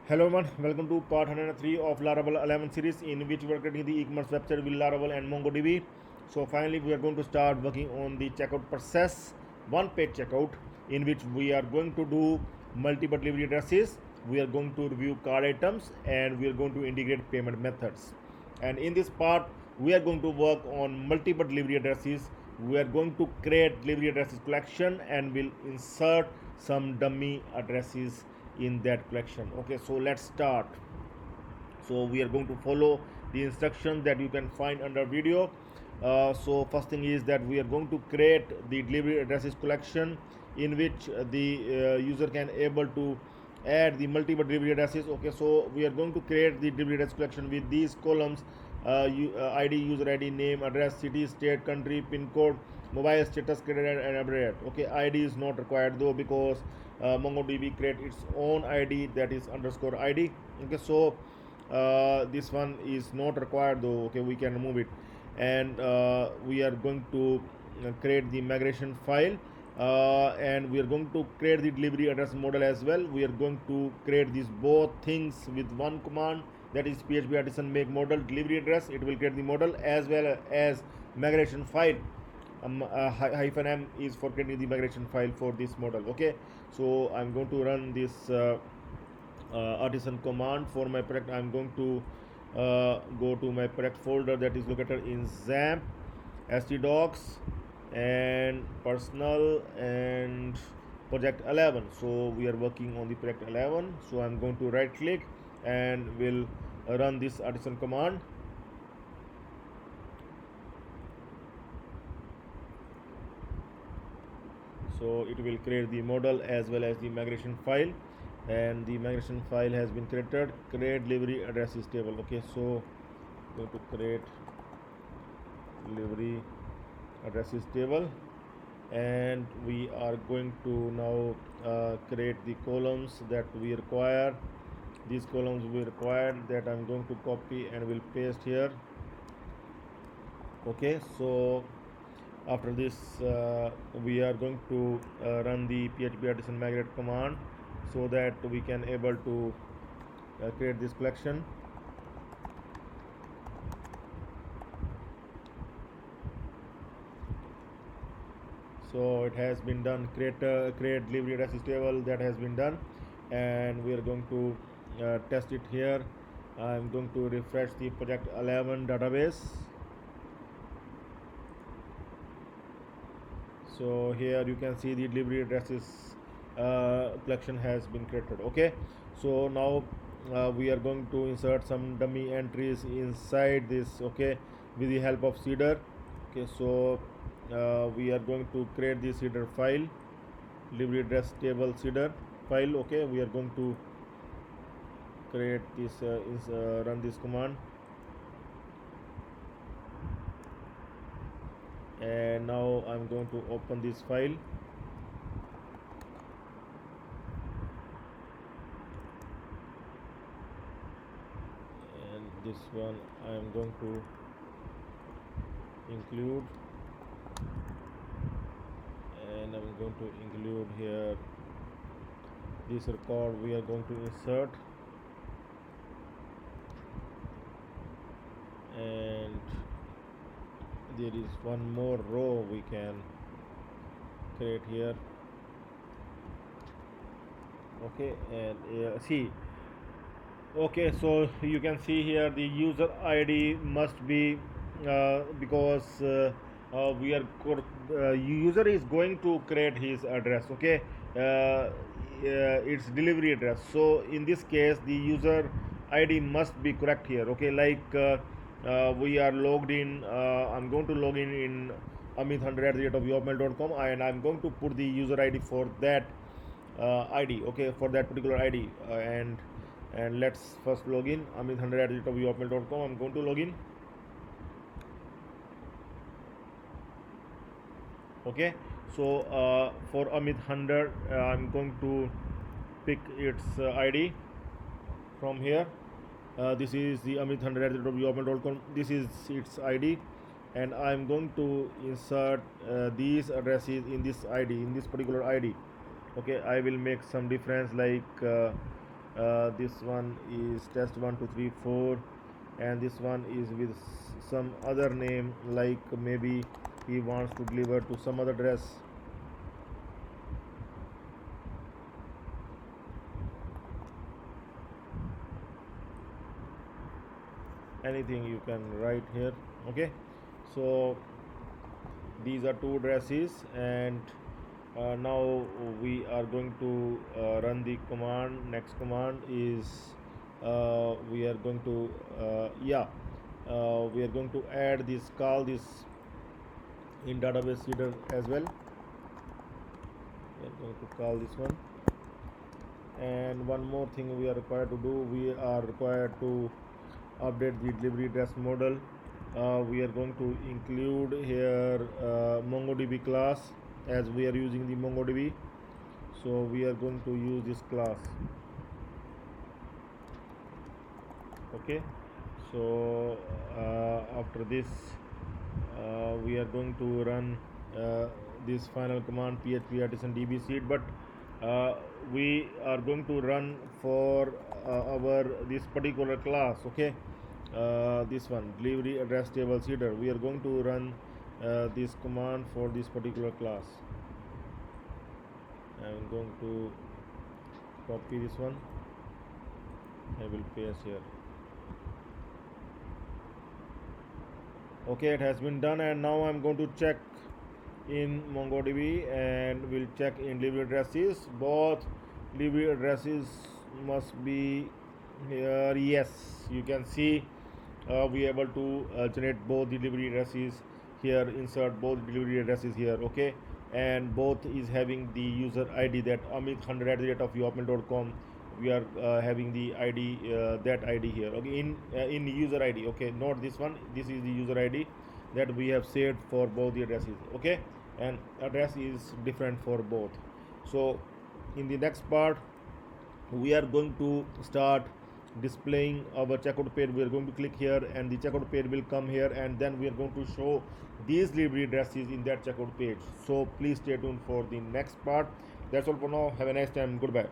Hello everyone, welcome to part 103 of Laravel 11 series in which we are creating the e-commerce website with Laravel and MongoDB. So finally we are going to start working on the checkout process, one page checkout in which we are going to do multiple delivery addresses, we are going to review card items and we are going to integrate payment methods. And in this part we are going to work on multiple delivery addresses. We are going to create delivery addresses collection and will insert some dummy addresses in that collection. Okay, so let's start. So we are going to follow the instructions that you can find under video. So first thing is that we are going to create the delivery addresses collection in which the user can able to add the multiple delivery addresses. Okay, so we are going to create the delivery address collection with these columns: id, user id, name, address, city, state, country, pin code, mobile status, credit and update. Okay, id is not required though, because mongodb create its own id, that is underscore id. Okay, so this one is not required though. Okay, we can remove it. And we are going to create the migration file, and we are going to create the delivery address model as well. We are going to create these both things with one command, that is php artisan make model delivery address. It will create the model as well as migration file. Hyphen m is for creating the migration file for this model. Okay, so I'm going to run this artisan command for my project. I'm going to go to my project folder that is located in XAMPP, htdocs, and personal and project 11. So we are working on the project 11. So I'm going to right click and will run this artisan command. So it will create the model as well as the migration file, and the migration file has been created. Create delivery addresses table. Okay, so going to create delivery addresses table, and we are going to now create the columns that we require. These columns we require that I'm going to copy and will paste here. Okay, so after this we are going to run the php artisan migrate command so that we can able to create this collection. So it has been done. Create delivery addresses table, that has been done, and we are going to test it here. I'm going to refresh the project 11 database. So here you can see the delivery addresses collection has been created. Okay, so now we are going to insert some dummy entries inside this. Okay, with the help of seeder. Okay, so we are going to create the seeder file, delivery address table seeder file. Okay, we are going to create this run this command, and now I'm going to open this file. And this one I am going to include, and I'm going to include here this record we are going to insert, and there is one more row we can create here. Okay, and see, okay, so you can see here the user id must be because we are user is going to create his address. Okay, its delivery address. So in this case the user id must be correct here. Okay, like we are logged in. I'm going to log in amit100@yahoo.com, and I'm going to put the user id for that id. Okay, for that particular id, and let's first log in amit100@yahoo.com. I'm going to log in. Okay, so for amit100 I'm going to pick its id from here. This is the amit100@yahoo.com. This is its id, and I'm going to insert these addresses in this id, in this particular id. Okay, I will make some difference, like This one is test 1234, and this one is with some other name, like maybe he wants to deliver to some other address. Anything you can write here. Okay, so these are two addresses, and now we are going to run the command. Next command is we are going to we are going to add this, call this in database header as well. We are going to call this one. And one more thing we are required to do, we are required to update the delivery address model. We are going to include here MongoDB class, as we are using the MongoDB, so we are going to use this class. Okay, so after this we are going to run this final command php artisan db seed, but we are going to run for our this particular class. Okay, this one, delivery address table seeder, we are going to run this command for this particular class. I am going to copy this one, I will paste here. Okay, it has been done, and now I'm going to check in MongoDB, and we'll check in delivery addresses. Both delivery addresses must be here. Yes, you can see we are able to generate both delivery addresses here, insert both delivery addresses here. Okay, and both is having the user ID, that amit100@yahoo.com. We are having the ID, that ID here. Okay, in user ID. Okay, not this one, this is the user ID that we have saved for both the addresses. Okay, and address is different for both. So in the next part we are going to start displaying our checkout page. We are going to click here, and the checkout page will come here, and then we are going to show these delivery addresses in that checkout page. So please stay tuned for the next part. That's all for now. Have a nice time. Goodbye.